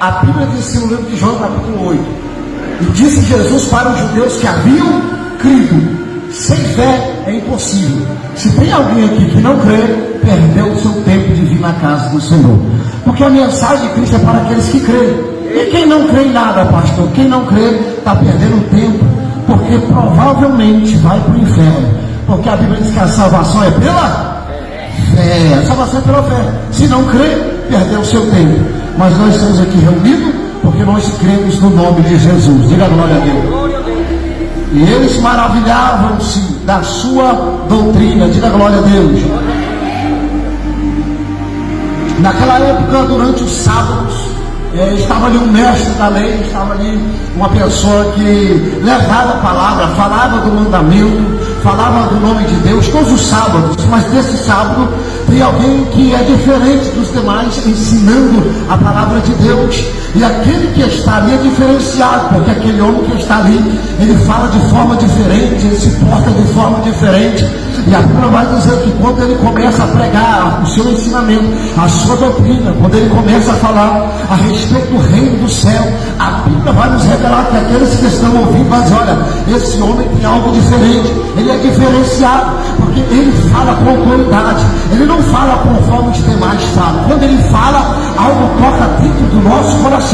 A Bíblia diz assim no livro de João, capítulo 8, e disse Jesus para os judeus que haviam crido: sem fé é impossível. Se tem alguém aqui que não crê, perdeu o seu tempo de vir na casa do Senhor. Porque a mensagem de Cristo é para aqueles que creem. E quem não crê em nada, pastor, quem não crê está perdendo tempo, porque provavelmente vai para o inferno. Porque a Bíblia diz que a salvação é pela fé. A salvação é pela fé. Se não crê, perdeu o seu tempo. Mas nós estamos aqui reunidos porque nós cremos no nome de Jesus. Diga glória a Deus. E eles maravilhavam-se da sua doutrina. Diga glória a Deus. Naquela época, durante os sábados, estava ali um mestre da lei, estava ali uma pessoa que levava a palavra, falava do mandamento, falava do nome de Deus todos os sábados. Mas nesse sábado tem alguém que é diferente dos demais, ensinando a palavra de Deus. E aquele que está ali é diferenciado, porque aquele homem que está ali, ele fala de forma diferente, ele se porta de forma diferente. E a Bíblia vai dizer que quando ele começa a pregar o seu ensinamento, a sua doutrina, quando ele começa a falar a respeito do reino do céu, a Bíblia vai nos revelar que aqueles que estão ouvindo vão dizer: olha, esse homem tem algo diferente, ele é diferenciado, porque ele fala com autoridade, ele não fala conforme os demais falam. Quando ele fala, algo toca dentro do nosso coração.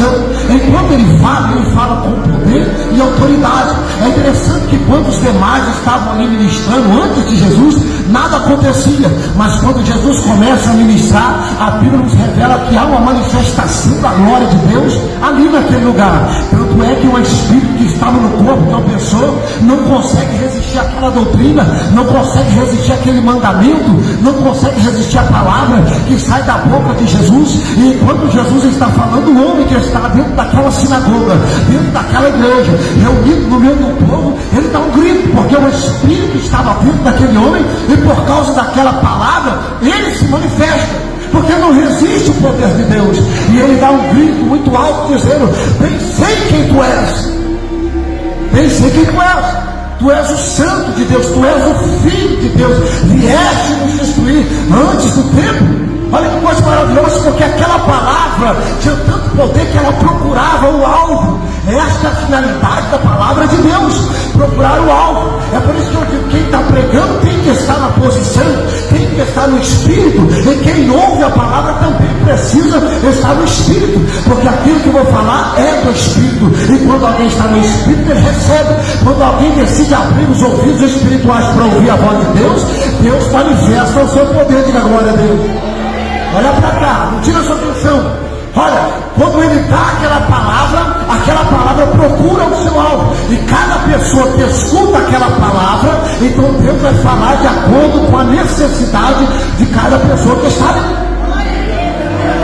Enquanto ele fala com poder e autoridade. É interessante que quando os demais estavam ali ministrando antes de Jesus, nada acontecia. Mas quando Jesus começa a ministrar, a Bíblia nos revela que há uma manifestação da glória de Deus ali naquele lugar. Tanto é que um espírito que estava no corpo de uma pessoa não consegue resistir àquela doutrina, não consegue resistir àquele mandamento, não consegue resistir à palavra que sai da boca de Jesus. E enquanto Jesus está falando, o homem que está dentro daquela sinagoga, dentro daquela igreja, reunido no meio do povo, ele dá um grito, porque o espírito estava dentro daquele homem, e por causa daquela palavra, ele se manifesta, porque não resiste o poder de Deus. E ele dá um grito muito alto, dizendo: bem sei quem tu és, bem sei quem tu és. Tu és o santo de Deus, tu és o filho de Deus, vieste nos destruir antes do tempo. Olha que coisa maravilhosa, porque aquela palavra tinha tanto poder que ela procurava o alvo. Esta é a finalidade da palavra de Deus, procurar o alvo. É por isso que eu digo: quem está pregando tem que estar na posição, tem que estar no Espírito. E quem ouve a palavra também precisa estar no Espírito, porque aquilo que eu vou falar é do Espírito. E quando alguém está no Espírito, ele recebe. Quando alguém decide abrir os ouvidos espirituais para ouvir a voz de Deus, Deus manifesta o seu poder. Diga glória a Deus. Olha para cá, não tira a sua atenção. Olha, quando ele dá aquela palavra procura o seu alvo. E cada pessoa que escuta aquela palavra, então Deus vai falar de acordo com a necessidade de cada pessoa que está ali.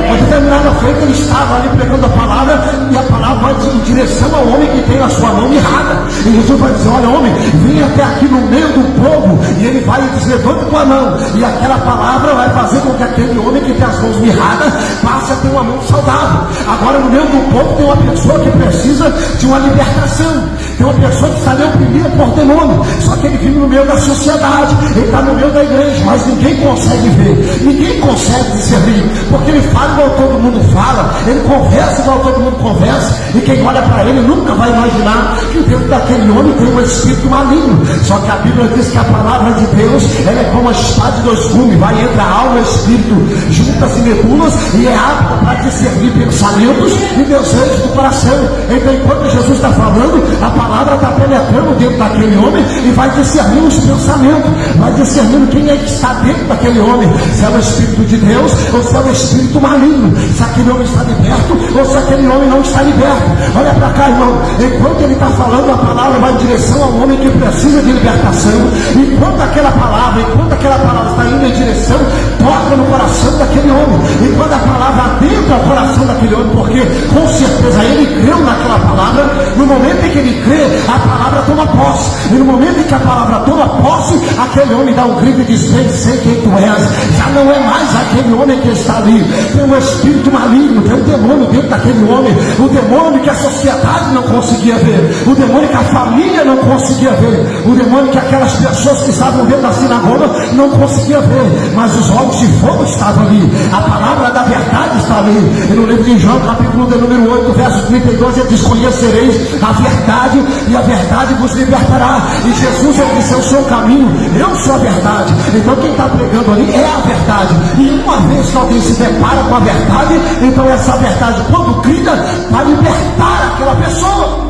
Uma determinada feita, ele estava ali pregando a palavra, e a palavra vai em direção ao homem que tem a sua mão mirrada. E Jesus vai dizer: olha, homem, vem até aqui no meio do povo. E ele vai dizer: levanta tua mão. E aquela palavra vai fazer com que aquele homem que tem as mãos mirradas passe a ter uma mão saudável. Agora, no meio do povo tem uma pessoa que precisa de uma libertação. Tem uma pessoa que está ali oprimida por demônio. Só que ele vive no meio da sociedade, ele está no meio da igreja, mas ninguém consegue ver, ninguém consegue discernir, porque ele fala igual todo mundo fala, ele conversa igual todo mundo conversa, e quem olha para ele nunca vai imaginar que dentro daquele homem tem um espírito maligno. Só que a Bíblia diz que a palavra de Deus, ela é como uma espada de dois gumes, vai entre a alma e o espírito, juntas e medulas, e é apta para discernir pensamentos e desejos do coração. Então, enquanto Jesus está falando, a palavra está penetrando dentro daquele homem e vai discernir os pensamentos, vai discernindo quem é que está dentro daquele homem, se é o Espírito de Deus ou se é o Espírito maligno, se aquele homem está liberto ou se aquele homem não está liberto. Olha para cá, irmão, enquanto ele está falando, a palavra vai em direção ao homem que precisa de libertação. Enquanto aquela palavra está indo em direção, toca no coração daquele homem. E quando a palavra adentra o coração daquele homem, porque com certeza ele creu naquela palavra, no momento em que ele crê, a palavra toma posse. E no momento em que a palavra toma posse, aquele homem dá um grito e diz: bem sei quem tu és. Já não é mais aquele homem que está ali. Tem um espírito maligno, tem um demônio dentro daquele homem, o demônio que a sociedade não conseguia ver, o demônio que a família não conseguia ver, o demônio que aquelas pessoas que estavam dentro da sinagoga não conseguiam ver, mas os olhos de fogo estavam ali, a palavra da verdade está ali. E no livro de João, capítulo de número 8, verso 32, ele diz: conhecereis a verdade, e a verdade vos libertará. E Jesus, ele disse: eu sou o caminho, eu sou a verdade. Então quem está pregando ali é a verdade. E uma vez que alguém se depara com a verdade, então essa verdade, quando crida, vai libertar aquela pessoa.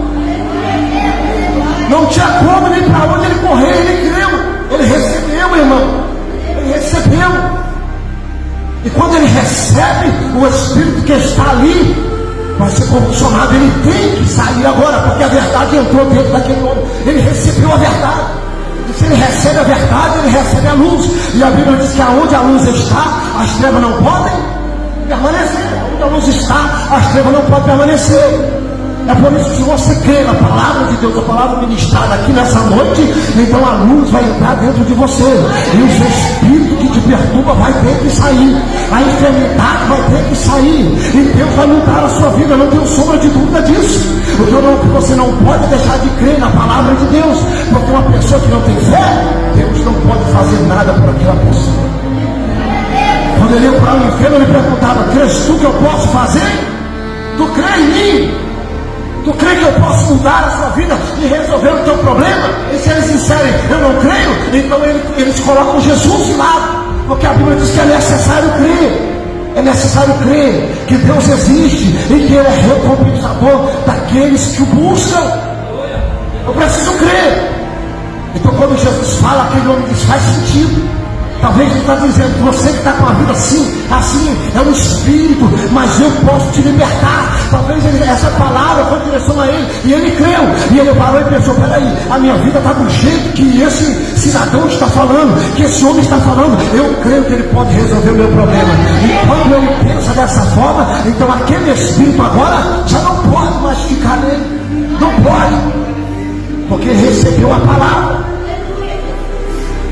Não tinha como nem para onde ele correr, ele creu, ele recebeu, irmão, ele recebeu. E quando ele recebe, o Espírito que está ali vai ser condicionado, ele tem que sair agora, porque a verdade entrou dentro daquele homem, ele recebeu a verdade. E se ele recebe a verdade, ele recebe a luz. E a Bíblia diz que aonde a luz está, as trevas não podem permanecer. Onde a luz está, as trevas não podem permanecer. É por isso que, se você crê na palavra de Deus, a palavra ministrada aqui nessa noite, então a luz vai entrar dentro de você, e o seu espírito que te perturba vai ter que sair, a enfermidade vai ter que sair, e Deus vai mudar a sua vida, não tenho sombra de dúvida disso. Porque você não pode deixar de crer na palavra de Deus, porque uma pessoa que não tem fé, Deus não pode fazer nada por aquela pessoa. Quando ele ia para o inferno, ele perguntava: crês tu que eu posso fazer? Tu crê em mim? Tu crê que eu posso mudar a sua vida e resolver o teu problema? E se eles disserem: eu não creio, então eles colocam Jesus de lado, porque a Bíblia diz que é necessário crer. É necessário crer que Deus existe e que Ele é recompensador daqueles que o buscam. Eu preciso crer. Então quando Jesus fala, aquele homem diz: faz sentido. Talvez ele está dizendo: você que está com a vida assim, é um espírito, mas eu posso te libertar. Talvez essa palavra foi em direção a ele, e ele creu, e ele parou e pensou: peraí, a minha vida está do jeito que esse cidadão está falando, que esse homem está falando, eu creio que ele pode resolver o meu problema. E quando ele pensa dessa forma, então aquele espírito agora já não pode mais ficar nele, não pode, porque ele recebeu a palavra.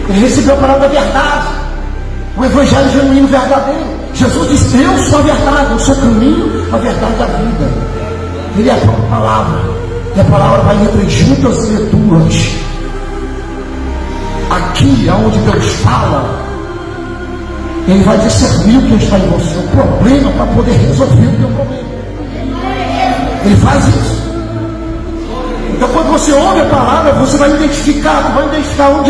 Ele recebeu a palavra da verdade, o evangelho genuíno, verdadeiro. Jesus disse: eu sou a verdade, eu sou o caminho, a verdade da vida. Ele é a própria palavra, e a palavra vai entre juntas e leituras. Aqui é onde Deus fala, Ele vai discernir o que está em você, o problema, para poder resolver o teu problema. Ele faz isso. Então quando você ouve a palavra, você vai identificar onde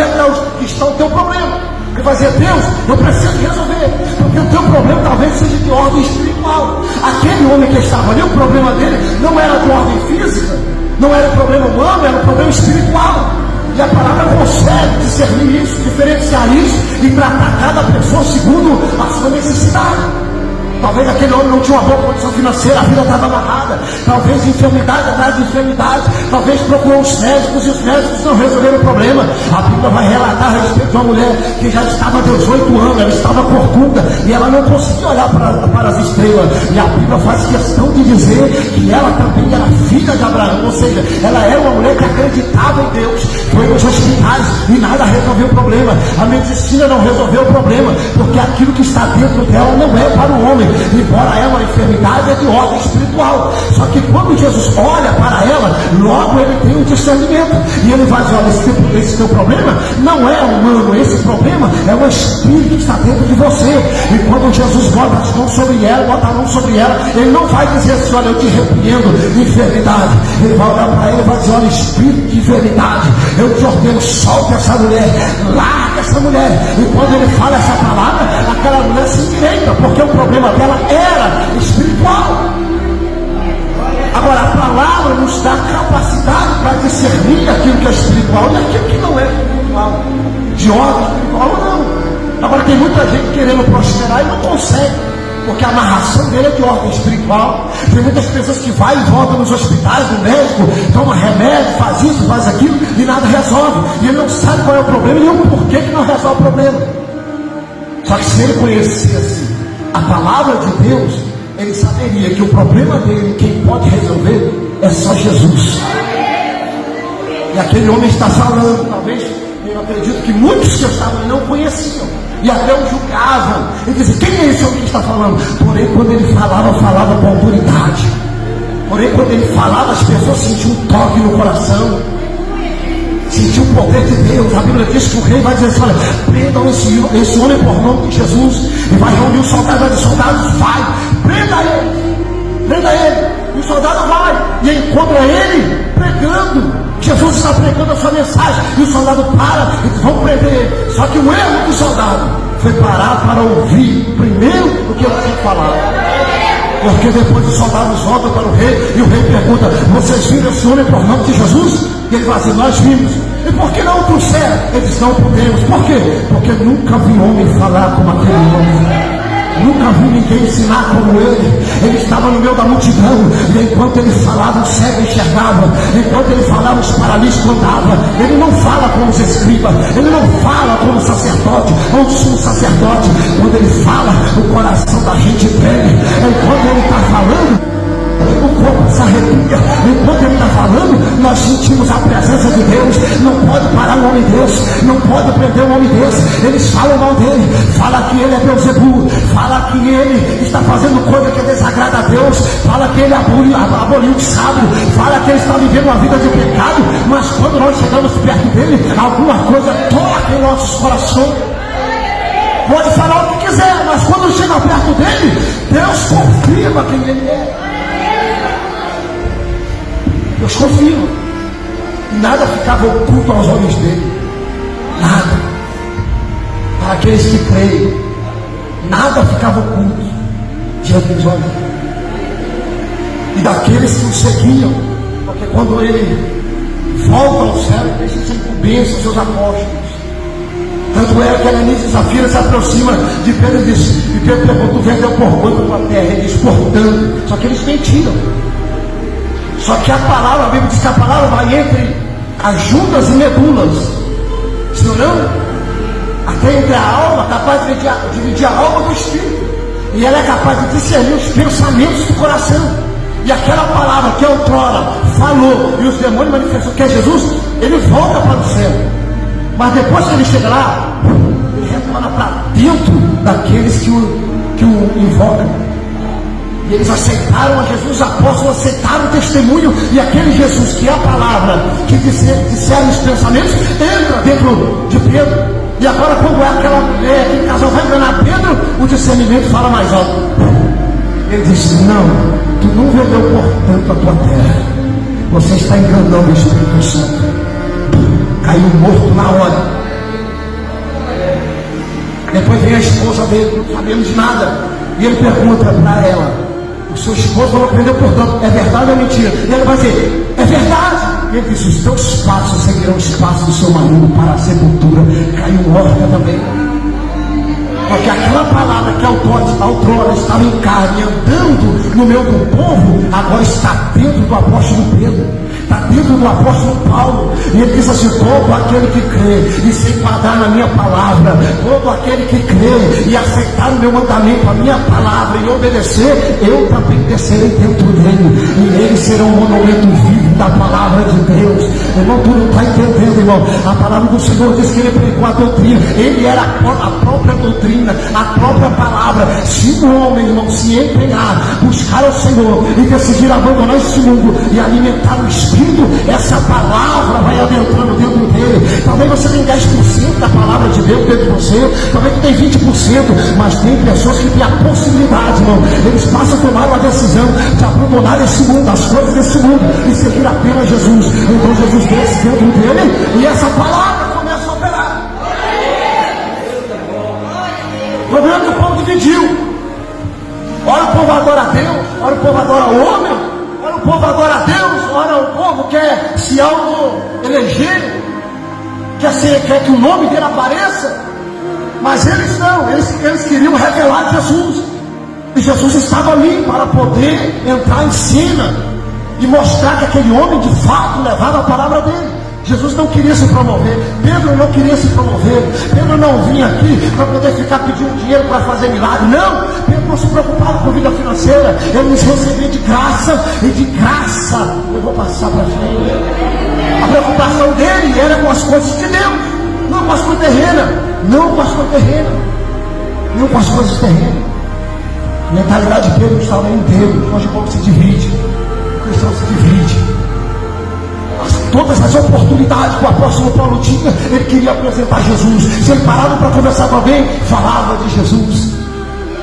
é que está o teu problema. Ele vai dizer: Deus, eu preciso resolver, porque o teu problema talvez seja de ordem espiritual. Aquele homem que estava ali, o problema dele não era de ordem física, não era um problema humano, era um problema espiritual. E a palavra consegue discernir isso, diferenciar isso e tratar cada pessoa segundo a sua necessidade. Talvez aquele homem não tinha uma boa condição financeira, a vida estava amarrada, talvez enfermidade atrás de enfermidade, talvez procurou os médicos e os médicos não resolveram o problema. A Bíblia vai relatar a respeito de uma mulher que já estava há 18 anos, ela estava corcunda e ela não conseguia olhar para as estrelas, e a Bíblia faz questão de dizer que ela também era filha de Abraão, ou seja, ela era uma mulher que acreditava em Deus, foi nos hospitais e nada resolveu o problema, a medicina não resolveu o problema, porque aquilo que está dentro dela não é para o homem. Embora é uma enfermidade, é de ordem espiritual. Só que quando Jesus olha para ela, logo ele tem um discernimento. E ele vai dizer: olha, esse teu problema não é humano, esse problema é um espírito que está dentro de você. E quando Jesus bota as mãos sobre ela, bota a mão sobre ela, ele não vai dizer assim: olha, eu te repreendo, enfermidade. Ele vai olhar para ele e vai dizer: olha, espírito de enfermidade, eu te ordeno, solte essa mulher, larga essa mulher. E quando ele fala essa palavra, aquela mulher se endireita, porque o problema dela era espiritual. Agora, a palavra nos dá capacidade para discernir aquilo que é espiritual e aquilo que não é espiritual, de ordem espiritual ou não. Agora, tem muita gente querendo prosperar e não consegue, porque a amarração dele é de ordem espiritual. Tem muitas pessoas que vai e volta nos hospitais do médico, toma remédio, faz isso, faz aquilo e nada resolve, e ele não sabe qual é o problema e o porquê que não resolve o problema. Só que se ele conhecesse a palavra de Deus, ele saberia que o problema dele, quem pode resolver é só Jesus. E aquele homem está falando, talvez, eu acredito que muitos que estavam ali não conheciam, e até o julgavam, e diziam: quem é esse homem que está falando? Porém, quando ele falava com autoridade. Porém, quando ele falava, as pessoas sentiam um toque no coração, sentiam o poder de Deus. A Bíblia diz que o rei vai dizer assim: olha, prendam esse homem por nome de Jesus. E vai reunir os soldados, vai dizer: soldados, vai, prenda ele. E o soldado vai e encontra ele pregando. Jesus está pregando a sua mensagem, e o soldado para e diz: vamos prender ele. Só que o erro do soldado foi parar para ouvir primeiro o que ele tinha falado. Porque depois os soldados voltam para o rei, e o rei pergunta: vocês viram esse homem por nome de Jesus? E ele fala assim: nós vimos. E por que não o trouxeram? Eles: não podemos. Por quê? Porque nunca vi homem falar como aquele homem. Nunca vi ninguém ensinar como ele. Ele estava no meio da multidão, e enquanto ele falava, o cego enxergava. Enquanto ele falava, os paralíticos andavam. Ele não fala como os escribas, ele não fala como sacerdote ou sumo sacerdote. Quando ele fala, o coração da gente treme. Enquanto ele está falando, o corpo se arrepia. Enquanto ele está falando, nós sentimos a presença de Deus. Não pode parar um homem desse, não pode prender um homem desse. Eles falam mal dele, fala que ele é Beelzebul, fala que ele está fazendo coisa que desagrada a Deus, fala que ele aboliu o sábado, fala que ele está vivendo uma vida de pecado. Mas quando nós chegamos perto dele, alguma coisa toca em nossos corações. Pode falar o que quiser, mas quando chega perto dele, Deus confirma quem ele é. Deus confirma. E nada ficava oculto aos olhos dele. Nada. Para aqueles que creem, nada ficava oculto diante dos olhos. E daqueles que o seguiam, porque quando ele volta ao céu, ele deixa sem incumbência os seus apóstolos. Tanto é que Ananias e Safira se aproxima de Pedro e diz: e Pedro pergunta: vendeu por quanto para a terra? Ele diz: por tanto. Só que eles mentiram. Só que a palavra, a Bíblia diz que a palavra vai entre as juntas e medulas, senão até entre a alma, capaz de dividir a alma do espírito, e ela é capaz de discernir os pensamentos do coração. E aquela palavra que outrora falou e os demônios manifestou que é Jesus, ele volta para o céu. Mas depois que ele chega lá, ele retorna para dentro daqueles que o invocam. E eles aceitaram a Jesus, os apóstolos aceitaram o testemunho, e aquele Jesus que é a palavra, que disseram os pensamentos, entra dentro de Pedro. E agora, quando é aquele casal vai enganar Pedro, o discernimento fala mais alto. Ele disse: não, tu não vendeu por tanto a tua terra, você está enganando o Espírito Santo. Caiu morto na hora. Depois vem a esposa dele, não sabemos de nada, e ele pergunta para ela: o seu esposo falou que vendeu por tanto, é verdade ou mentira? E ele vai dizer: é verdade. E ele disse: os teus passos seguirão os passos do seu marido para a sepultura. Caiu morta também. Porque aquela palavra que outrora estava em carne, andando no meio do povo, agora está dentro do apóstolo Pedro, está dentro do apóstolo Paulo. E ele diz assim: todo aquele que crê e se enquadrar na minha palavra, todo aquele que crê e aceitar o meu mandamento, a minha palavra, e obedecer, eu também descerei dentro dele, e ele será um monumento vivo da palavra de Deus. Irmão, tu não está entendendo, irmão. A palavra do Senhor diz que ele pregou a doutrina, ele era a própria doutrina, a própria palavra. Se o homem, irmão, se empenhar, buscar o Senhor e decidir abandonar este mundo e alimentar o Espírito, essa palavra vai adentrando dentro dele. Talvez você tenha 10% da palavra de Deus dentro de você, talvez você tenha 20%, mas tem pessoas que têm a possibilidade, irmão, eles passam a tomar uma decisão de abandonar esse mundo, as coisas desse mundo, e seguir apenas Jesus. Então Jesus desce dentro dele e essa palavra começa a operar. O problema é que o povo dividiu. Ora o povo adora a Deus, ora o povo adora o homem, ora o povo adora a Deus, ora o povo quer se auto-eleger, quer que o nome dele apareça. Mas eles não, eles queriam revelar Jesus. E Jesus estava ali para poder entrar em cena e mostrar que aquele homem de fato levava a palavra dele. Jesus não queria se promover, Pedro não queria se promover, Pedro não vinha aqui para poder ficar pedindo dinheiro para fazer milagre, não. Pedro não se preocupava com vida financeira, ele nos recebia de graça, e de graça eu vou passar para frente. A preocupação dele era com as coisas de Deus. Não com as coisas terrenas. Não com as coisas terrenas. Não com as coisas terrenas. A mentalidade de Pedro estava em Deus. Hoje o povo se divide. O cristão se divide. Todas as oportunidades que o apóstolo Paulo tinha, ele queria apresentar Jesus. Se ele parava para conversar com alguém, falava de Jesus.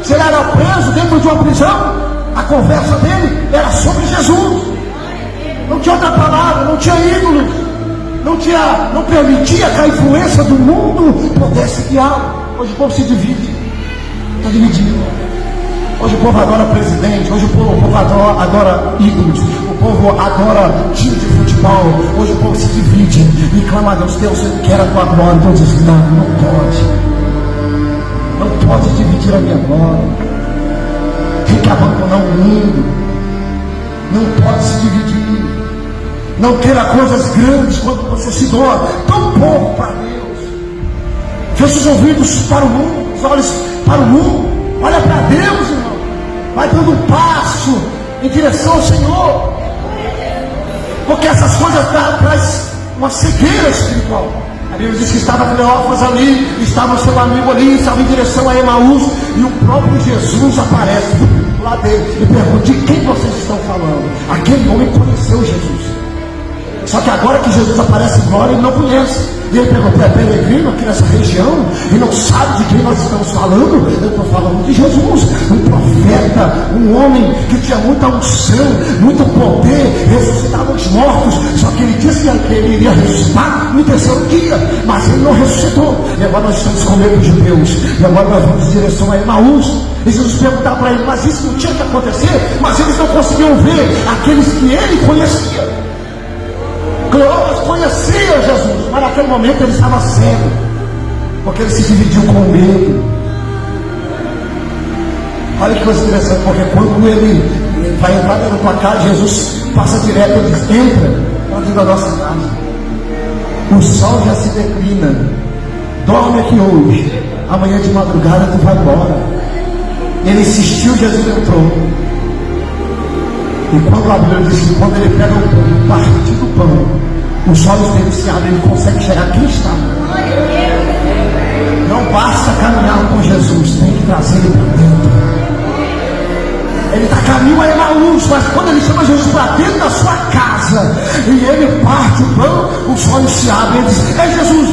Se ele era preso dentro de uma prisão, a conversa dele era sobre Jesus. Não tinha outra palavra, não tinha ídolos, não permitia que a influência do mundo pudesse guiar. Hoje o povo se divide, está dividido. Hoje o povo adora presidente, hoje o povo adora ídolos, o povo adora time de futebol. Hoje o povo se divide e clama a Deus: Deus, eu quero a tua glória. Deus diz: não pode dividir a minha glória. Tem que abandonar o mundo, não pode se dividir. Não queira coisas grandes quando você se doa tão pouco para Deus. Feche os ouvidos para o mundo, os olhos para o mundo. Olha para Deus, irmão. Vai dando um passo em direção ao Senhor. Porque essas coisas trazem uma cegueira espiritual. A Bíblia diz que estava Cleófas ali, estava seu amigo ali, estava em direção a Emaús, e o próprio Jesus aparece lá dele e pergunta: de quem vocês estão falando? Aquele homem conheceu Jesus. Só que agora que Jesus aparece em glória, ele não conhece. E ele perguntou: é peregrino aqui nessa região e não sabe de quem nós estamos falando? Eu estou falando de Jesus, um profeta, um homem que tinha muita unção, muito poder, ressuscitava os mortos. Só que ele disse que ele iria ressuscitar no terceiro dia, mas ele não ressuscitou. E agora nós estamos com medo de Deus, e agora nós vamos em direção a Emaús. E Jesus perguntava para ele: mas isso não tinha que acontecer? Mas eles não conseguiam ver aqueles que ele conhecia. Cleófas conhecia Jesus, mas naquele momento ele estava cego, porque ele se dividiu com medo. Olha que coisa interessante, porque quando ele vai entrar dentro da tua casa, Jesus passa direto e diz: entra dentro da nossa casa. O sol já se declina, dorme aqui hoje, amanhã de madrugada tu vai embora. Ele insistiu, Jesus entrou. E quando a Bíblia diz que quando ele pega o pão, parte do pão, os olhos dele se abrem, ele consegue chegar aqui está. Não basta caminhar com Jesus, tem que trazer ele para dentro. Ele está caminho a Emaús, mas quando ele chama Jesus para dentro da sua casa e ele parte o pão, os olhos se abrem, ele diz: é Jesus.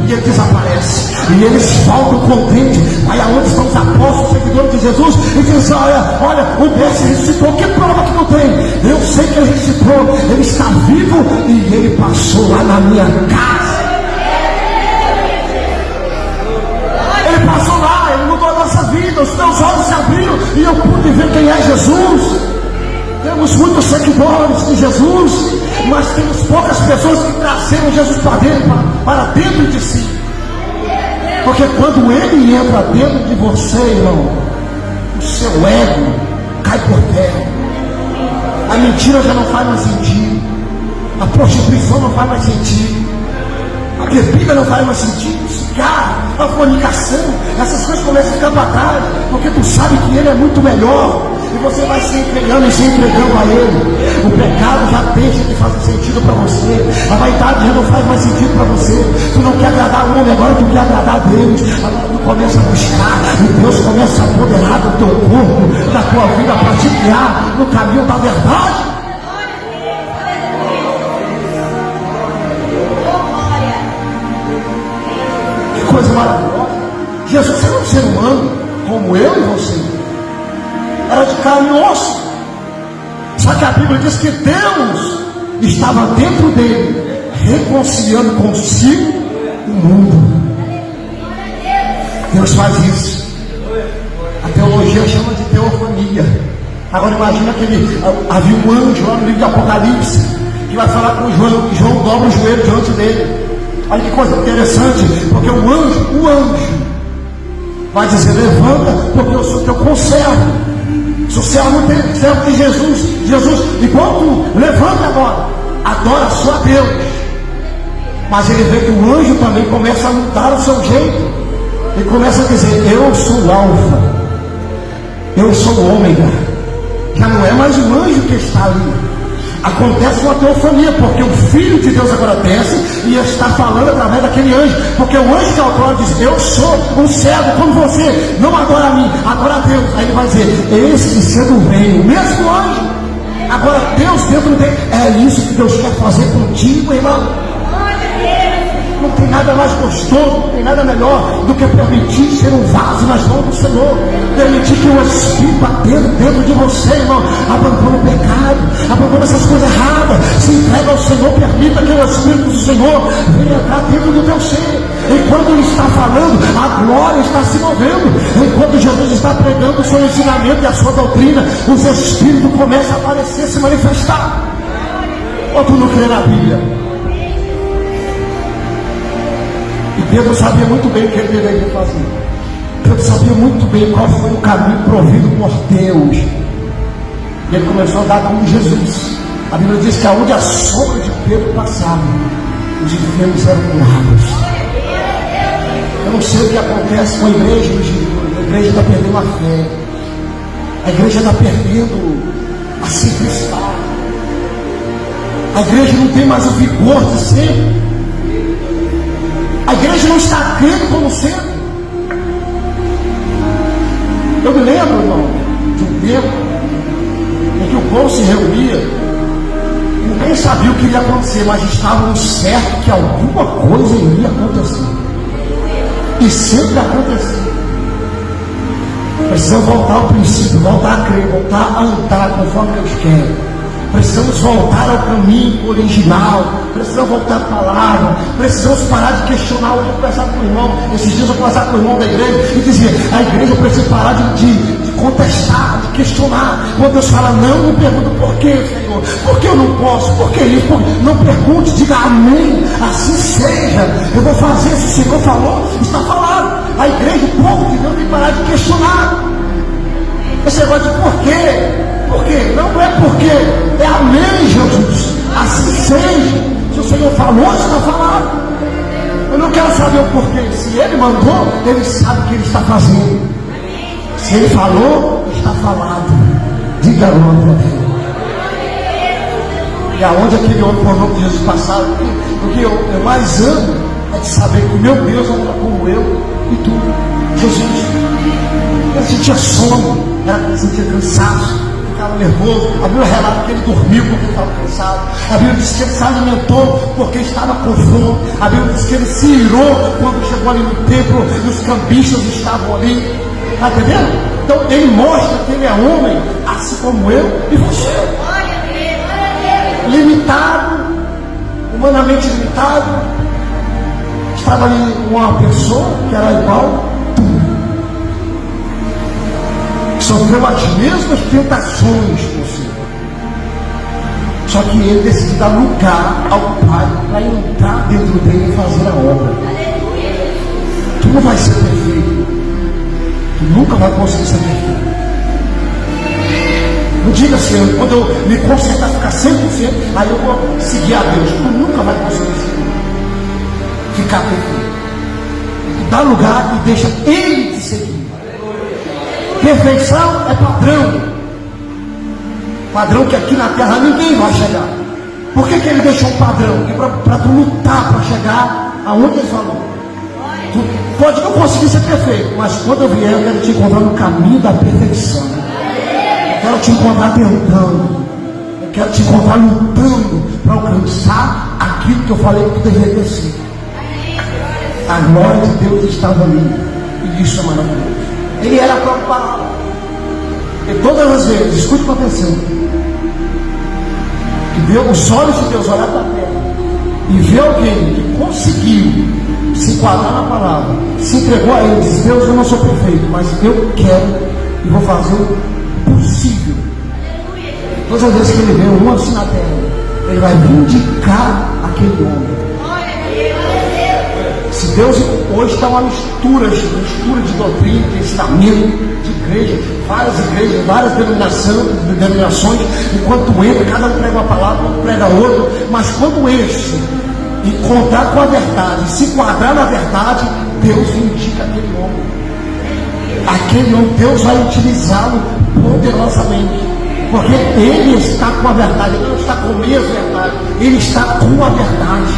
E ele desaparece, e eles voltam contentes. Aí aonde estão os apóstolos, seguidores de Jesus, e dizem: olha, o Mestre ressuscitou. Que prova que não tem? Eu sei que ele ressuscitou, ele está vivo, e ele passou lá na minha casa. Ele passou lá, ele mudou a nossa vida, os meus olhos se abriram, e eu pude ver quem é Jesus. Temos muitos seguidores de Jesus, mas temos poucas pessoas que trazeram Jesus para dentro de si. Porque quando ele entra dentro de você, irmão, o seu ego cai por terra. A mentira já não faz mais sentido, a prostituição não faz mais sentido, a bebida não faz mais sentido, o cigarro, a fornicação, essas coisas começam a ficar para trás, porque tu sabe que ele é muito melhor. E você vai se entregando e se entregando a ele. O pecado já deixa de fazer sentido para você. A vaidade já não faz mais sentido para você. Tu não quer agradar o homem, agora tu quer agradar a Deus. Agora tu começa a buscar, e Deus começa a apoderar do teu corpo, da tua vida, para te guiar no caminho da verdade. Que coisa maravilhosa. Jesus era um ser humano como eu e você. Era de carne e osso. Só que a Bíblia diz que Deus estava dentro dele, reconciliando consigo o mundo. Deus faz isso. A teologia chama de teofania. Agora imagina que havia um anjo lá no livro de Apocalipse que vai falar com João, e João dobra o joelho diante dele. Olha que coisa interessante, porque o anjo vai dizer: levanta, porque eu sou teu conservo. Se o servo de Jesus, igual tu, levanta agora, adora só a Deus. Mas ele vê que o anjo também começa a mudar o seu jeito, e começa a dizer: eu sou o alfa, eu sou o ômega. Já não é mais o anjo que está ali, Acontece uma teofania, porque o Filho de Deus agora desce e está falando através daquele anjo, porque o anjo que autora diz: eu sou um cego como você, não adora a mim, adora a Deus. Aí ele vai dizer: esse sendo veio, o mesmo anjo. Agora Deus dentro dele, é isso que Deus quer fazer contigo, irmão. Não tem nada mais gostoso, não tem nada melhor do que permitir ser um vaso nas mãos do Senhor. Permitir que o Espírito bateja dentro de você, irmão. Abandona o pecado, abandona essas coisas erradas, se entrega ao Senhor, permita que o Espírito do Senhor venha entrar dentro do teu ser. Enquanto Ele está falando, a glória está se movendo. Enquanto Jesus está pregando o seu ensinamento e a sua doutrina, os Espíritos começam a aparecer, se manifestar. Ou tu não crê na Bíblia? E Pedro sabia muito bem o que ele deveria fazer. Pedro sabia muito bem qual foi o caminho provido por Deus. E ele começou a andar como Jesus. A Bíblia diz que aonde a sombra de Pedro passava, os enfermos eram curados. Eu não sei o que acontece com a igreja hoje em dia. A igreja está perdendo a fé. A igreja está perdendo a simplicidade. A igreja não tem mais o vigor de sempre. A igreja não está crendo como sempre. Eu me lembro, irmão, de um tempo em que o povo se reunia e ninguém sabia o que ia acontecer, mas estavam certos que alguma coisa iria acontecer. E sempre acontecia. Precisamos voltar ao princípio, voltar a crer, voltar a andar conforme Deus quer. Precisamos voltar ao caminho original. Precisamos voltar à palavra. Precisamos parar de questionar. Hoje eu conversar com o irmão, esses dias eu conversar com o irmão da igreja e dizia: a igreja precisa parar de contestar, de questionar. Quando Deus fala não pergunta por que, Senhor? Por que eu não posso? Por que isso? Não pergunte, diga amém. Assim seja. Eu vou fazer, se o Senhor falou, está falado. A igreja, o povo de Deus tem que parar de questionar. Esse negócio de por quê? Por quê? Não é porque, é amém, Jesus. Assim seja. Se o Senhor falou, está falado. Eu não quero saber o porquê. Se Ele mandou, Ele sabe o que Ele está fazendo. Se Ele falou, está falado. Diga glória a Deus. E aonde aquele homem por nome de Jesus passava, o que eu mais amo é de saber que o meu Deus anda como eu e tu. Jesus. Ele sentia sono, ele sentia cansaço, ficava nervoso. A Bíblia relata que ele dormiu porque estava cansado. A Bíblia diz que ele se alimentou porque estava com fome. A Bíblia diz que ele se irou quando chegou ali no templo e os cambistas estavam ali. Está entendendo? Então ele mostra que ele é homem, assim como eu e você. Limitado, humanamente limitado. Estava ali uma pessoa que era igual tu. Sofreu as mesmas tentações que você. Só que ele decidiu dar lugar ao Pai para entrar dentro dele e fazer a obra. Tu não vai ser perfeito. Tu nunca vai conseguir ser perfeito. Não diga assim, quando eu me consertar, ficar 100%, aí eu vou seguir a Deus. Tu nunca vai conseguir ficar perfeito. Tu dá lugar e deixa Ele te seguir. Perfeição é padrão. Padrão que aqui na terra ninguém vai chegar. Por que Ele deixou um padrão? Para tu lutar para chegar aonde Ele falou. Tu pode não conseguir ser perfeito, mas quando eu vier, eu quero te encontrar no caminho da perfeição. Eu quero te encontrar tentando. Eu quero te encontrar lutando para alcançar aquilo que eu falei que tu deveria ser. A glória de Deus estava ali. E isso é maravilhoso. Ele era a própria palavra. E todas as vezes, escute com atenção, que Deus, os olhos de Deus olhar para a terra e ver alguém que conseguiu se enquadrar na palavra, se entregou a Ele, diz: Deus, eu não sou perfeito, mas eu quero e vou fazer o possível. Todas as vezes que Ele vê um assim na terra, Ele vai vindicar aquele homem. Se Deus hoje está uma mistura de doutrina, de ensinamento, de igreja, várias denominações, enquanto entra, cada um prega uma palavra, outro prega outra, mas quando este encontrar com a verdade, se enquadrar na verdade, Deus indica aquele homem. Aquele homem, Deus vai utilizá-lo poderosamente. Porque Ele está com a verdade. Ele não está com a minha verdade, Ele está com a verdade.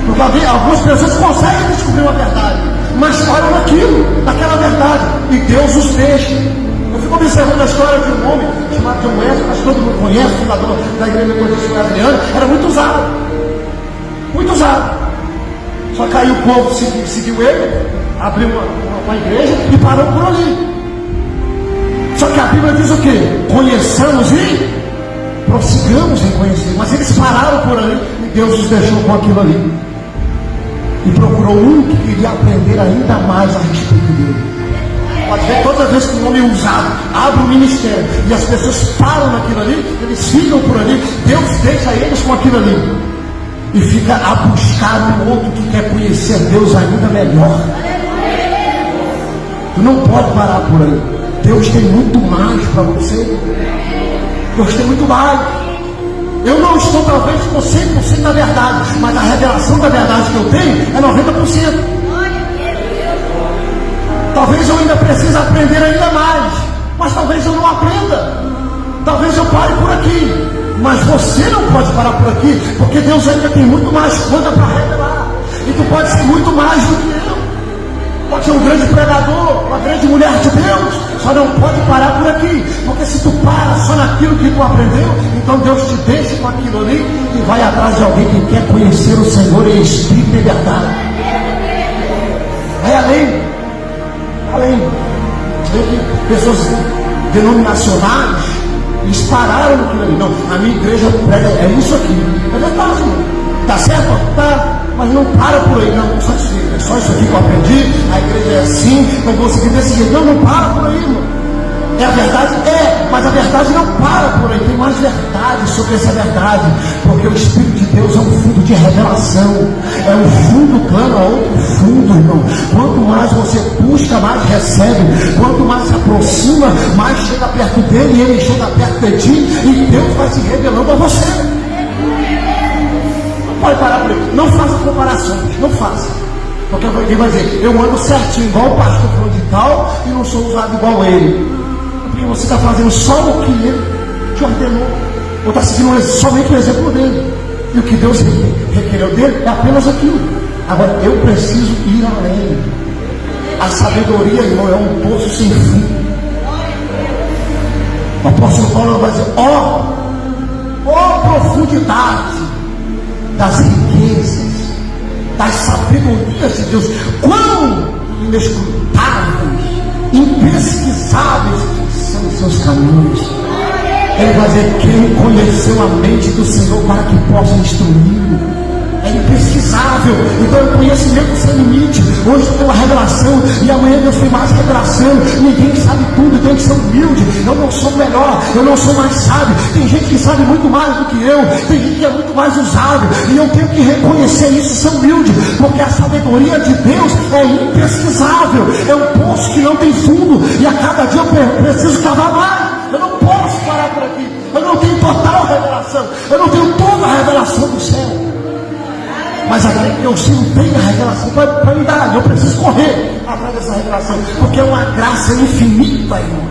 Porque algumas pessoas conseguem descobrir uma verdade, mas param naquela verdade, e Deus os deixa. Eu fico observando a história de um homem chamado John Wesley, acho que todo mundo conhece, fundador da Igreja Metodista Wesleyana. Era muito usado, muito usado. Só que aí o povo seguiu ele, abriu uma igreja e parou por ali. Só que a Bíblia diz o quê? Conheçamos e prossigamos em conhecer. Mas eles pararam por ali e Deus os deixou com aquilo ali. E procurou um que queria aprender ainda mais a respeito dele. Pode ver, toda vez que um homem usado abre um ministério e as pessoas param naquilo ali, eles ficam por ali, Deus deixa eles com aquilo ali. E fica a buscar um outro que quer conhecer Deus ainda melhor. Tu não pode parar por aí. Deus tem muito mais para você. Deus tem muito mais. Eu não estou talvez com 100% da verdade, mas a revelação da verdade que eu tenho é 90%. Talvez eu ainda precise aprender ainda mais, mas talvez eu não aprenda. Talvez eu pare por aqui, mas você não pode parar por aqui, porque Deus ainda tem muito mais coisa para revelar. E tu pode ser muito mais do que eu. Pode ser um grande pregador, uma grande mulher de Deus, só não pode parar por aqui, porque se tu para só naquilo que tu aprendeu, então Deus te deixa com aquilo ali e vai atrás de alguém que quer conhecer o Senhor em espírito e verdade. Vai além. Pessoas denominacionais, eles pararam naquilo ali. Não, a minha igreja prega, é isso aqui. É verdade, irmão. Tá certo? Tá. Mas não para por aí, não satisfeito. É só isso aqui que eu aprendi, a igreja é assim, não vou seguir desse jeito. Não para por aí, irmão. É a verdade? É, mas a verdade não para por aí. Tem mais verdade sobre essa verdade. Porque o Espírito de Deus é um fundo de revelação. É um fundo claro a outro fundo, irmão. Quanto mais você busca, mais recebe. Quanto mais se aproxima, mais chega perto dele e ele chega perto de ti. E Deus vai se revelando a você. Não pode parar por aí. Não faça comparações. Não faça. Porque alguém vai dizer, eu ando certinho igual o pastor falou de tal e não sou usado igual ele. Porque você está fazendo só o que ele te ordenou, ou está seguindo somente o exemplo dele, e o que Deus requereu dele é apenas aquilo. Agora eu preciso ir além. A sabedoria, irmão, é um poço sem fim. O apóstolo Paulo vai dizer, ó profundidade das riquezas, das sabedorias de Deus, quão inescrutáveis, impesquisáveis são os seus caminhos. Ele vai dizer, quem conheceu a mente do Senhor para que possa instruí-lo? É impesquisável. Então é conhecimento sem limite. Hoje eu tenho uma revelação e amanhã Deus tem mais revelação. Ninguém sabe tudo, tem que ser humilde. Eu não sou melhor, eu não sou mais sábio. Tem gente que sabe muito mais do que eu, tem gente que é muito mais usado, e eu tenho que reconhecer isso e ser humilde, porque a sabedoria de Deus é impesquisável. É um poço que não tem fundo, e a cada dia eu preciso cavar mais. Eu não posso parar por aqui. Eu não tenho total revelação, eu não tenho toda a revelação do céu, mas aquele que eu sigo tem a revelação para me dar. Eu preciso correr atrás dessa revelação, porque é uma graça infinita, irmão.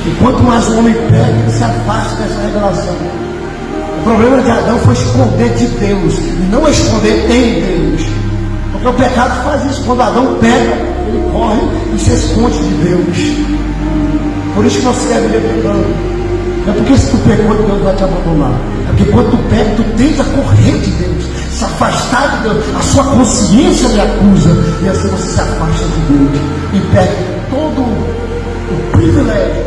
E quanto mais o homem pega, ele se afasta dessa revelação. O problema de Adão foi esconder de Deus, e não esconder em Deus. Porque o pecado faz isso. Quando Adão pega, ele corre e se esconde de Deus. Por isso que não se deve ver pecando. Não é porque se tu pecou, Deus vai te abandonar. É porque quando tu peca, tu tenta correr de Deus, se afastar de Deus. A sua consciência lhe acusa, e assim você se afasta de Deus e perde todo o privilégio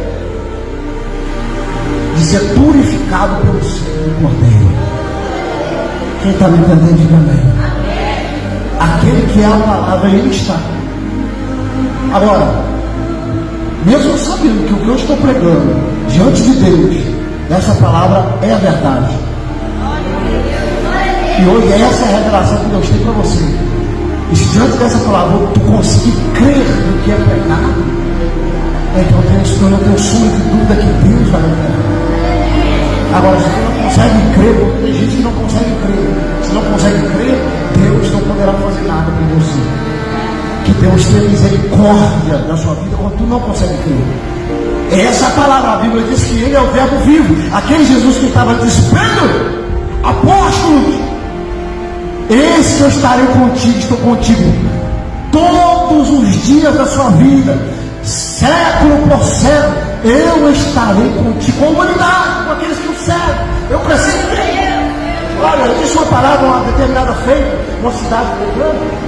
de ser purificado pelo sangue do Cordeiro. Quem está me entendendo, diga amém. Aquele que é a palavra, ele está. Agora, mesmo sabendo que o que eu estou pregando diante de Deus, essa palavra é a verdade, e hoje essa é a revelação que Deus tem para você, e se diante dessa palavra tu conseguir crer no que é pregado, então eu não tenho sombra de dúvida que Deus vai revelar. Agora, se tu não consegue crer, porque tem gente que não consegue crer, se não consegue crer, Deus não poderá fazer nada com você. Que Deus tem misericórdia da sua vida quando tu não consegue crer. Essa palavra, a Bíblia diz que ele é o verbo vivo. Aquele Jesus que estava dizendo, apóstolos, eis que eu estarei contigo, estou contigo todos os dias da sua vida, século por século, eu estarei contigo, com a humanidade, com aqueles que o servem. Eu preciso crer. Olha, eu disse uma palavra, uma determinada feita, numa cidade pregando,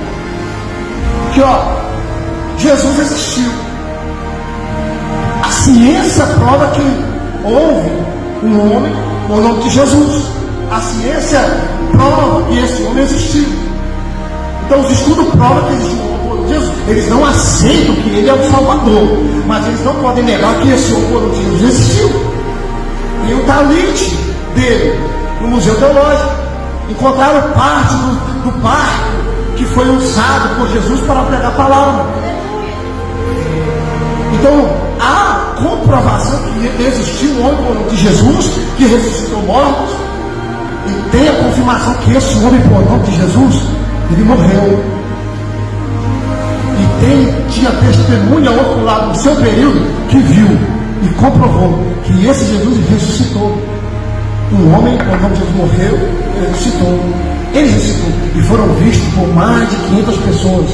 que Jesus existiu. A ciência prova que houve um homem com o nome de Jesus. A ciência prova que esse homem existiu. Então os estudos provam que existe um homem por Jesus. Eles não aceitam que ele é o Salvador, mas eles não podem negar que esse homem por Jesus existiu. E o talite dele no Museu Teológico encontraram parte do barco que foi usado por Jesus para pregar a palavra. Então há comprovação que existiu um homem por nome de Jesus que ressuscitou mortos, e tem a confirmação que esse homem por nome de Jesus, ele morreu. E tinha testemunha ao outro lado do seu período que viu e comprovou que esse Jesus ressuscitou. Um homem por nome de Jesus morreu, ele ressuscitou. Ele ressuscitou e foram vistos por mais de 500 pessoas.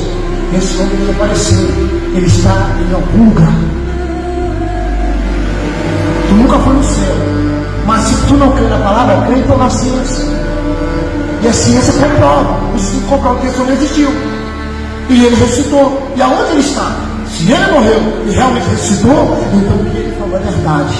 Esse homem desapareceu. Ele está em algum lugar. Tu nunca foi no céu, mas se tu não crê na palavra, crê então na ciência. E a ciência comprova. O estudo comprova que esse homem existiu. E ele ressuscitou. E aonde ele está? Se ele morreu e realmente ressuscitou, então o que ele falou é verdade.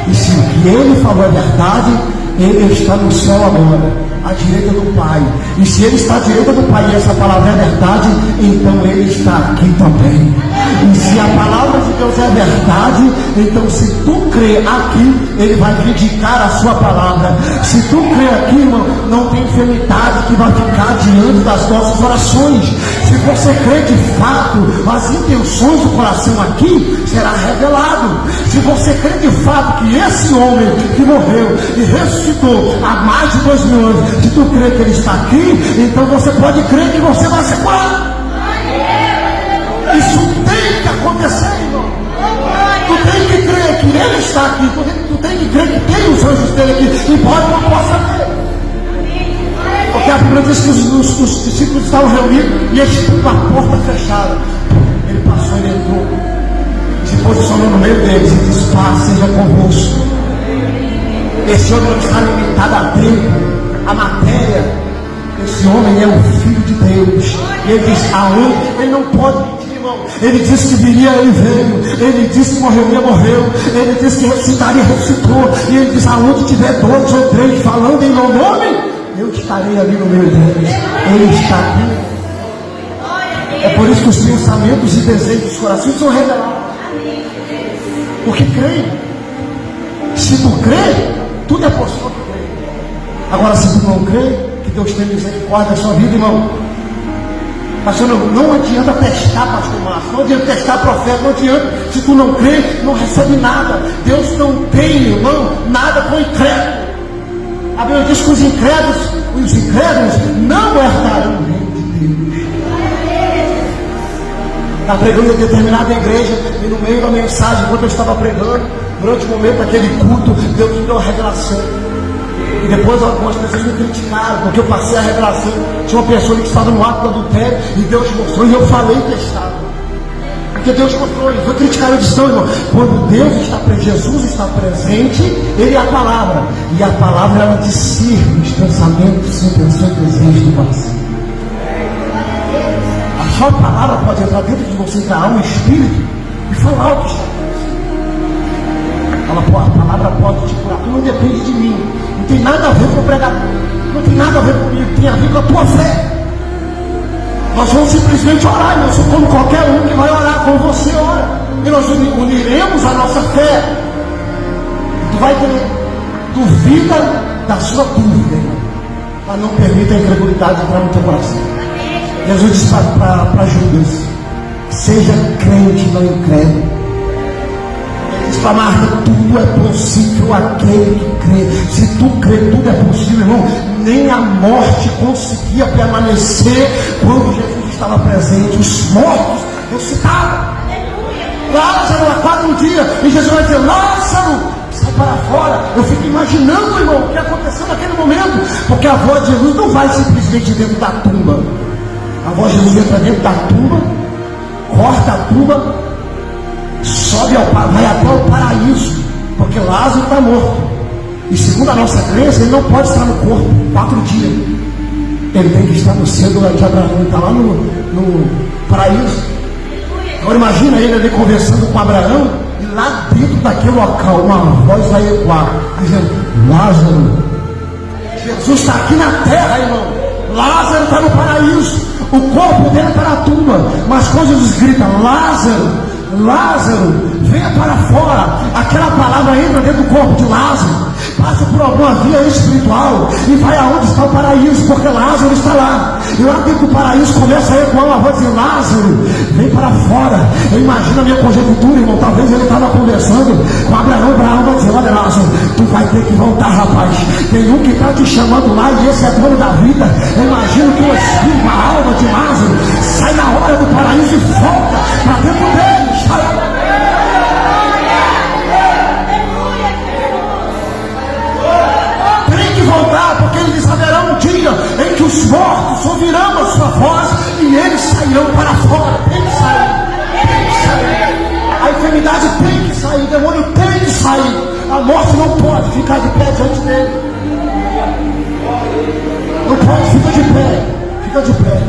E se o que ele falou é verdade, ele está no céu agora, à direita do Pai. E se ele está à direita do Pai e essa palavra é verdade, então ele está aqui também. E se a palavra de Deus é verdade, então se tu crê aqui, ele vai vindicar a sua palavra. Se tu crê aqui, irmão, não tem enfermidade que vai ficar diante das nossas orações. Se você crê de fato, as intenções do coração aqui será revelado. Se você crê de fato que esse homem que morreu e ressuscitou há mais de 2000 anos, se tu crê que ele está aqui, então você pode crer que você vai ser curado. Isso tem que acontecer, irmão. Tu tem que crer que ele está aqui. Tu tem que crer que tem os anjos dele aqui, embora não possa ver. Porque a Bíblia diz que os discípulos estavam reunidos e eles estavam com a porta fechada. Ele passou, ele entrou, se posicionou no meio deles e disse: paz seja convosco. Esse homem não está limitado a tempo, a matéria. Esse homem é o Filho de Deus. E ele diz: aonde? Ele não pode mentir, irmão. Ele disse que viria, ele veio. Ele disse que morreria, morreu. Ele disse que ressuscitaria, ressuscitou. E ele diz: aonde tiver 2 ou 3 falando em meu nome, eu estarei ali no meio deles. Ele está aqui. É por isso que os pensamentos e desejos dos corações são revelados. Porque creem. Se tu crê, tudo é possível que crê. Agora, se tu não crê, que Deus tem misericórdia da sua vida, irmão. Pastor, não adianta testar, pastor Márcio, não adianta testar profeta, não adianta. Se tu não crê, não recebe nada. Deus não tem, irmão, nada com incrédulo. A Bíblia diz que os incrédulos não herdarão o reino de Deus. Está pregando em determinada igreja, e no meio da mensagem, enquanto eu estava pregando, durante o momento daquele culto, Deus me deu uma revelação. E depois algumas pessoas me criticaram, porque eu passei a revelação. Tinha uma pessoa que estava no ato do adultério, e Deus mostrou, e eu falei testado. Porque Deus mostrou, e foi criticar. Eu disse: não, irmão, quando Deus está presente, Jesus está presente, Ele é a palavra. E a palavra, ela discerne os pensamentos, intenções e desejos do coração. A sua palavra pode entrar dentro de você, entrar alma e espírito, e falar o que está acontecendo. A palavra pode te curar. Tu não depende de mim. Não tem nada a ver com o pregador. Não tem nada a ver comigo. Tem a ver com a tua fé. Nós vamos simplesmente orar, irmão. Sou como qualquer um que vai orar, como você ora. E nós uniremos a nossa fé. Tu vai ter duvida da sua dúvida, irmão. Mas não permita a incredulidade entrar no teu coração. Jesus disse para Judas: seja crente, não incrédulo. Diz para Marta: tudo é possível aquele que crê. Se tu crê, tudo é possível, irmão. Nem a morte conseguia permanecer quando Jesus estava presente, os mortos ressuscitaram. Lázaro há 4 dias, e Jesus vai dizer: Lázaro, sai para fora. Eu fico imaginando, irmão, o que aconteceu naquele momento, porque a voz de Jesus não vai simplesmente dentro da tumba. A voz de Jesus entra dentro da tumba, corta a tumba, sobe vai até o paraíso, porque Lázaro está morto. E segundo a nossa crença, ele não pode estar no corpo 4 dias. Ele tem que estar no centro de Abraão, está lá no paraíso. Agora imagina ele ali conversando com Abraão, e lá dentro daquele local uma voz vai ecoar, dizendo: Lázaro, Jesus está aqui na terra, irmão. Lázaro está no paraíso, o corpo dele está na tumba, mas quando Jesus grita: Lázaro, Lázaro, venha para fora, aquela palavra entra dentro do corpo de Lázaro, passa por alguma via espiritual e vai aonde está o paraíso, porque Lázaro está lá. E lá dentro do paraíso começa a ecoar uma voz dizendo: Lázaro, vem para fora. Eu imagino a minha conjectura, irmão. Talvez ele estava conversando com Abraão. Abraão vai dizer: olha, Lázaro, tu vai ter que voltar, rapaz. Tem um que está te chamando lá, e esse é dono da vida. Eu imagino que o espírito, a alma de Lázaro sai na hora do paraíso e volta para dentro dele. Tem que voltar, porque ele diz: haverá um dia em que os mortos ouvirão a sua voz e eles sairão para fora. Tem que sair, tem que sair. A enfermidade tem que sair, o demônio tem que sair. A morte não pode ficar de pé diante dele. Não pode, fica de pé, fica de pé.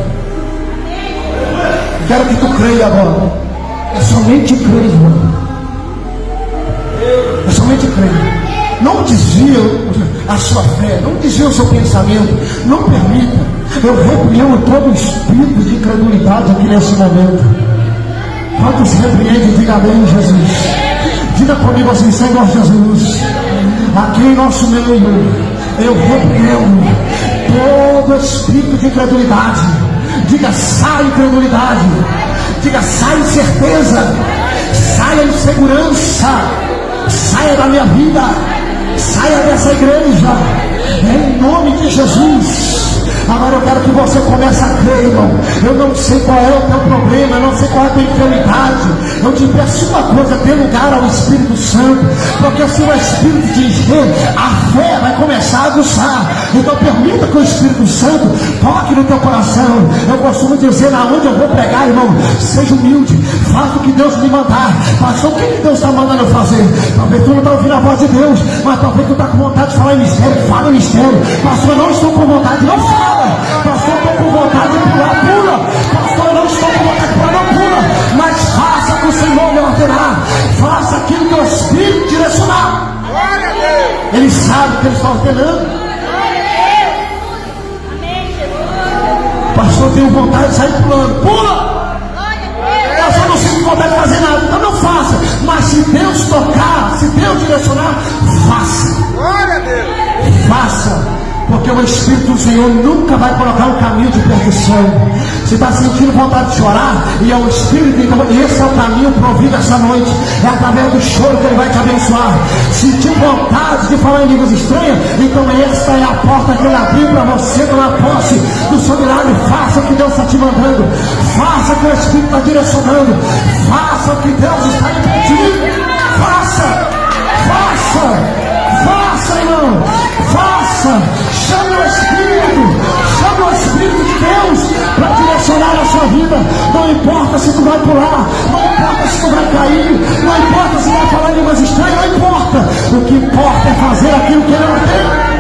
Quero que tu creia agora. É somente crer, irmão. É somente crer. Não desvia a sua fé, não desvia o seu pensamento, não permita. Eu repreendo todo espírito de incredulidade aqui nesse momento. Quantos repreendem? Diga amém, Jesus. Diga comigo assim: Senhor Jesus, aqui em nosso meio, eu repreendo todo espírito de incredulidade. Diga: sai incredulidade. Diga: sai incerteza, saia insegurança, saia da minha vida, saia dessa igreja, em nome de Jesus. Agora eu quero que você comece a crer, irmão. Eu não sei qual é o teu problema, eu não sei qual é a tua enfermidade. Eu te peço uma coisa: dê lugar ao Espírito Santo, porque se o Espírito te encher, a fé vai começar a aguçar. Então permita que o Espírito Santo toque no teu coração. Eu costumo dizer: aonde eu vou pregar, irmão, seja humilde, faça o que Deus me mandar. Pastor, o que Deus está mandando eu fazer? Talvez tu não está ouvindo a voz de Deus, mas talvez tu está com vontade de falar em mistério. Fala em mistério. Pastor, eu não estou com vontade, não fala. Pastor, eu estou com vontade de pular, pula. Pastor, eu não estou com vontade de pular, não pula. Mas faça o que o Senhor me ordenar. Faça aquilo que o Espírito direcionar. Ele sabe o que ele está ordenando. Pastor, eu tenho vontade de sair pulando, pula. Pastor, eu não sinto vontade de fazer nada, então não faça. Mas se Deus tocar, se Deus direcionar, faça. Faça. Porque o Espírito do Senhor nunca vai colocar um caminho de perdição. Você está sentindo vontade de chorar, e é o Espírito, então esse é o caminho provido essa noite. É através do choro que Ele vai te abençoar. Sentir vontade de falar em línguas estranhas, então esta é a porta que Ele abriu para você tomar posse do seu milagre. Faça o que Deus está te mandando. Faça o que o Espírito está direcionando. Faça o que Deus está lhe pedindo. Faça, faça, faça, irmão. Faça. Chame o Espírito de Deus para direcionar a sua vida. Não importa se tu vai pular, não importa se tu vai cair, não importa se vai falar línguas estranhas, não importa. O que importa é fazer aquilo que Ele ordena.